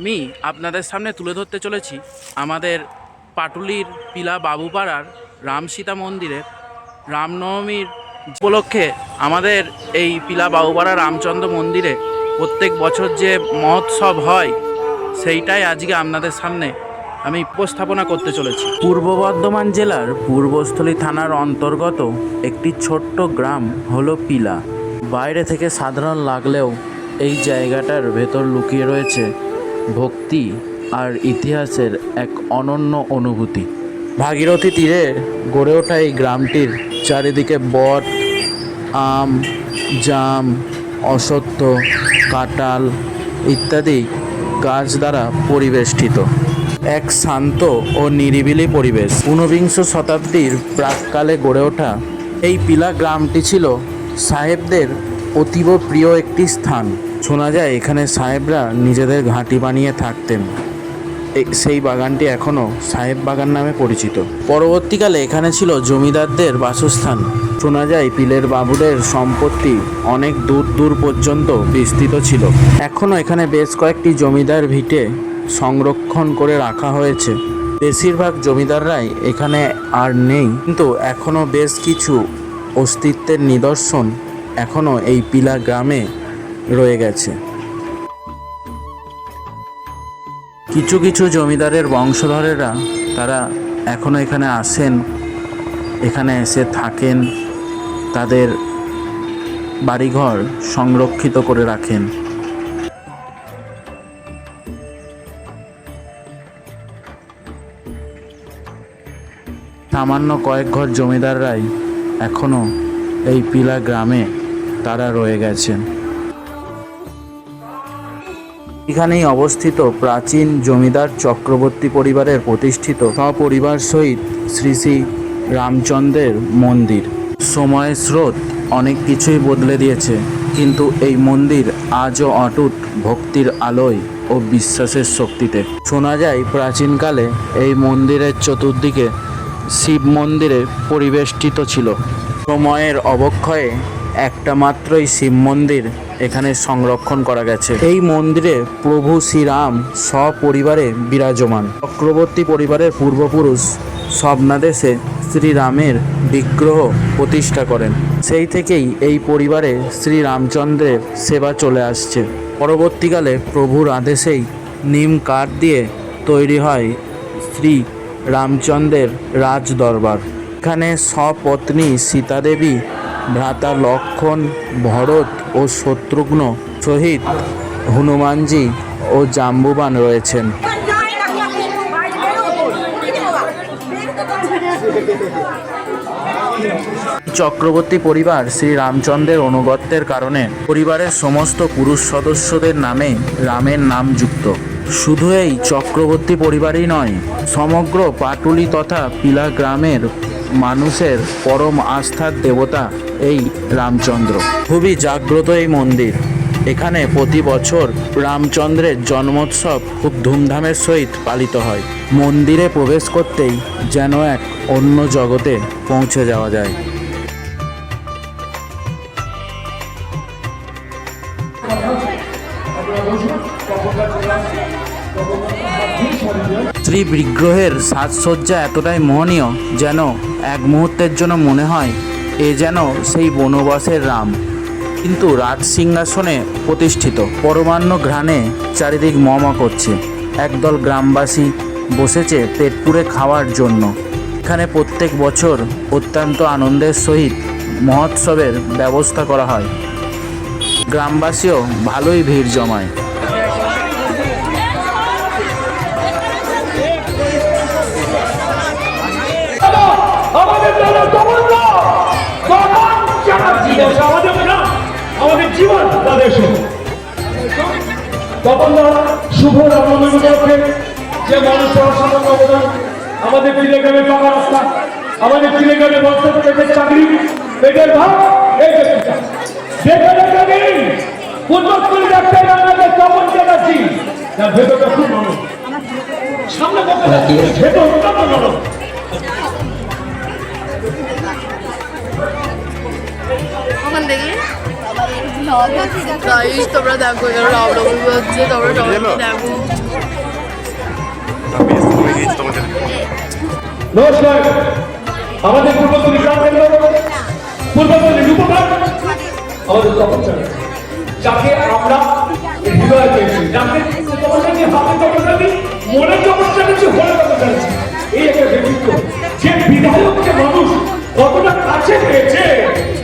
আমি আপনাদের সামনে তুলে ধরতে চলেছি আমাদের পাটুলির পিলা বাবুপাড়ার রাম সীতা মন্দিরের রামনবমীর উপলক্ষে আমাদের এই পিলা বাবুপাড়া রামচন্দ্র মন্দিরে প্রত্যেক বছর যে মহোৎসব হয় সেইটাই আজকে আপনাদের সামনে আমি উপস্থাপনা করতে চলেছি। পূর্ব বর্ধমান জেলার পূর্বস্থলী থানার অন্তর্গত একটি ছোট্ট গ্রাম হলো পিলা। বাইরে থেকে সাধারণ লাগলেও এই জায়গাটার ভেতর লুকিয়ে রয়েছে ভক্তি আর ইতিহাসের এক অনন্য অনুভূতি। ভাগীরথী তীরে গড়ে ওঠা এই গ্রামটির চারিদিকে বট, আম, জাম, অশ্বত্থ, কাঁঠাল ইত্যাদি গাছ দ্বারা পরিবেষ্টিত এক শান্ত ও নিরিবিলি পরিবেশ। ঊনবিংশ শতাব্দীর প্রাককালে গড়ে ওঠা এই পিলা গ্রামটি ছিল সাহেবদের অতীব প্রিয় একটি স্থান। শোনা যায় এখানে সাহেবরা নিজেদের ঘাঁটি বানিয়ে থাকতেন। সেই বাগানটি এখনও সাহেব বাগান নামে পরিচিত। পরবর্তীকালে এখানে ছিল জমিদারদের বাসস্থান। শোনা যায় পিলের বাবুদের সম্পত্তি অনেক দূর দূর পর্যন্ত বিস্তৃত ছিল। এখনও এখানে বেশ কয়েকটি জমিদার ভিটে সংরক্ষণ করে রাখা হয়েছে। বেশিরভাগ জমিদাররাই এখানে আর নেই, কিন্তু এখনও বেশ কিছু অস্তিত্বের নিদর্শন এখনও এই পিলা গ্রামে রয়ে গেছে। কিছু কিছু জমিদারের বংশধরেরা তারা এখনও এখানে আসেন, এখানে এসে থাকেন, তাদের বাড়িঘর সংরক্ষিত করে রাখেন। সামান্য কয়েক ঘর জমিদাররাই এখনও এই পিলা গ্রামে তারা রয়ে গেছেন। এখানেই অবস্থিত প্রাচীন জমিদার চক্রবর্তী পরিবারের প্রতিষ্ঠিত সপরিবার সহিত শ্রী শ্রী রামচন্দ্রের মন্দির। সময়ের স্রোত অনেক কিছুই বদলে দিয়েছে, কিন্তু এই মন্দির আজও অটুট ভক্তির আলোয় ও বিশ্বাসের শক্তিতে। শোনা যায় প্রাচীনকালে এই মন্দিরের চতুর্দিকে শিব মন্দিরে পরিবেষ্টিত ছিল। সময়ের অবক্ষয়ে একটা মাত্রই শিব মন্দির এখানে সংরক্ষণ করা গেছে। এই মন্দিরে প্রভু শ্রীরাম সপরিবারে বিরাজমান। চক্রবর্তী পরিবারের পূর্বপুরুষ স্বপ্নাদেশে শ্রীরামের বিগ্রহ প্রতিষ্ঠা করেন। সেই থেকেই এই পরিবারে শ্রীরামচন্দ্রের সেবা চলে আসছে। পরবর্তীকালে প্রভুর আদেশেই নিম কাঠ দিয়ে তৈরি হয় শ্রী রামচন্দ্রের রাজ দরবার। এখানে সপত্নী সীতাদেবী, ভ্রাতা লক্ষ্মণ, ভরত ও শত্রুঘ্ন সহিত হনুমানজি ও জাম্বুবান রয়েছেন। চক্রবর্তী পরিবার শ্রী রামচন্দ্রের অনুগত্যের কারণে পরিবারের সমস্ত পুরুষ সদস্যদের নামে রামের নাম যুক্ত। শুধু এই চক্রবর্তী পরিবারই নয়, সমগ্র পাটুলি তথা পিলা গ্রামের মানুষের পরম আস্থার দেবতা এই রামচন্দ্র। খুবই জাগ্রত এই মন্দির। এখানে প্রতি বছর রামচন্দ্রের জন্মোৎসব খুব ধুমধামের সহিত পালিত হয়। মন্দিরে প্রবেশ করতেই যেন এক অন্য জগতে পৌঁছে যাওয়া যায়। শ্রী বিগ্রহের সাজসজ্জা এতটাই মোহনীয় যেন এক মুহূর্তের জন্য মনে হয় এ যেন সেই বনবাসের রাম, কিন্তু রাজ সিংহাসনে প্রতিষ্ঠিত। পরমান্ন ঘ্রাণে চারিদিক মম করছে। একদল গ্রামবাসী বসেছে পেট পুরে খাওয়ার জন্য। এখানে প্রত্যেক বছর অত্যন্ত আনন্দের সহিত মহোৎসবের ব্যবস্থা করা হয়। গ্রামবাসীও ভালোই ভিড় জমায়। আমাদের জীবন তাদের শুভ রামনবমী উপলক্ষে যে মানুষের অসাধারণ অবদান, আমাদের পিলে গ্রামে পাকা রাস্তা, আমাদের পিলে গ্রামে বস্তা পেটের চাকরি, পেটের ভাত, এই যেখানে পূর্বস্থলী ডাক্তার আমাদের তপন চ্যাটার্জি, তার ভেতরটা খুব নরম, সামনে ভেতর অত্যন্ত নরম। দেখি গাইস তোমরা দেখো এখানে রামনবমী হচ্ছে, তোমরা সবাই দেখো। নমস্কার, আমাদের পূর্বতলী পূর্বতলী রূপকার আমাদের তপস্যার, যাকে আমরা হৃদয় পেয়েছি, যাকে তপস্যা নিয়ে হাতে তপস্যা দিই, মনে তপস্যা দিচ্ছি, হলে তপস্যা দিচ্ছি। এই একটা ব্যক্তিত্ব, যে বিধায়ককে মানুষ কতটা কাছে পেয়েছে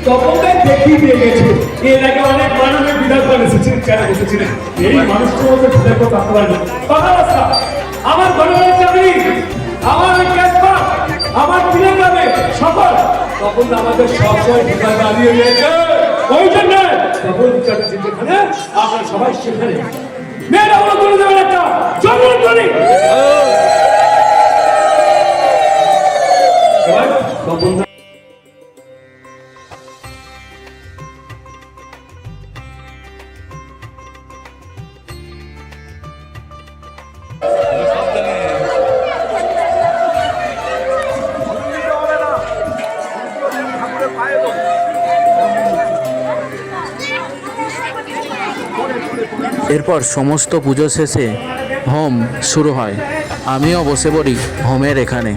তপস্যায় দেখিয়ে দিয়ে গেছে। এর আগে অনেক মাননীয় বিধায়ক এসেছিলেন, কেন বসেছিলেন, এই মানুষটার মধ্যে বিধায়ক থাকতে পারেনি। পাকা রাস্তা, আমার গণনার চাকরি, আমার ক্যাসপা, আমার প্রিয় গ্রামে সফল, তখন আমাদের সবসময় বিধায়ক দাঁড়িয়ে রয়েছে। ওই জন্য তখন বিচারটা যেখানে আমরা সবাই সেখানে মেয়েরা বলে করে দেবেন একটা জন্মন করি। তখন এরপর সমস্ত পুজো শেষে হোম শুরু হয়। আমিও বসে পড়ি হোমের এখানে।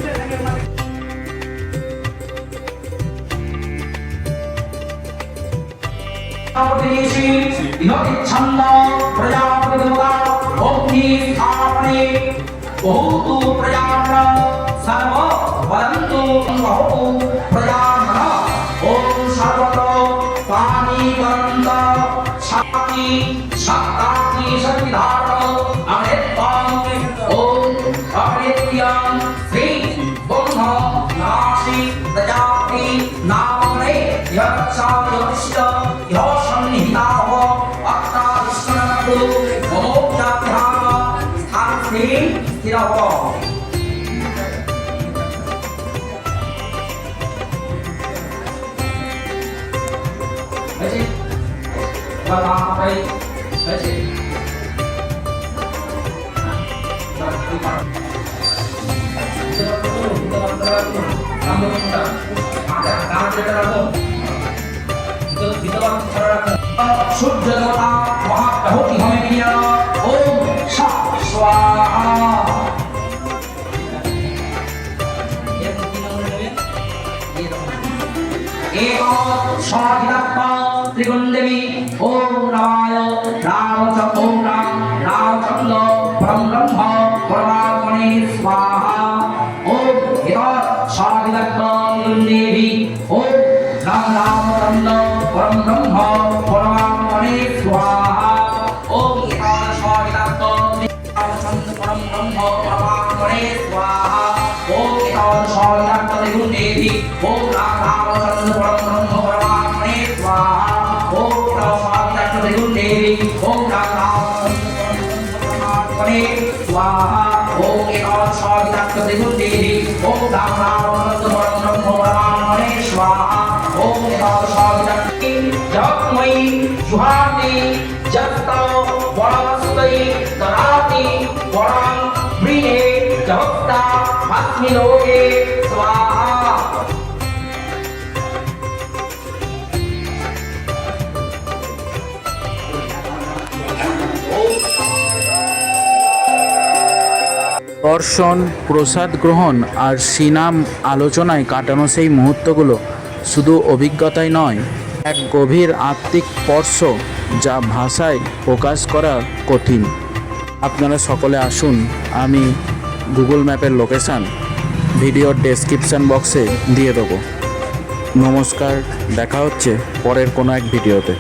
সূর্য দেবতা মহাপ্রভুতি হবে প্রিয় ওম স্বাহা ত্রিগুণদেবী ওম রামায় রামচন্দ্র ওম রামচন্দ্র পরম ব্রহ্ম পরমাত্মনে স্বাহা ওম ত্রিগুণদেবী ওম রামচন্দ্র পরম ব্রহ্ম পরমাত্মনে স্বাহা ওম রামচন্দ্র পরম ব্রহ্ম পরমাত্মনে স্বাহা ওম ত্রিগুণদেবী ওম রামচন্দ্র পরম ব্রহ্ম পরমাত্মনে স্বাহা ওম ত্রিগুণদেবী ওম রামচন্দ্র स्वाहा ओम एकादश त्रिगुणदेवी ओम रामचंद्र परम ब्रह्म परमात्मने स्वाहा ओम एकादश जगमयी जुहाति जगतो वरस्ते ददाति वरं प्रिये जगता अस्मि लोके स्वाहा। দর্শন, প্রসাদ গ্রহণ আর শ্রীনাম আলোচনায় কাটানো সেই মুহূর্তগুলো শুধু অভিজ্ঞতাই নয়, এক গভীর আত্মিক স্পর্শ যা ভাষায় প্রকাশ করা কঠিন। আপনারা সকলে আসুন, আমি গুগল ম্যাপের লোকেশান ভিডিওর ডেসক্রিপশান বক্সে দিয়ে দেবো। নমস্কার, দেখা হচ্ছে পরের কোনো এক ভিডিওতে।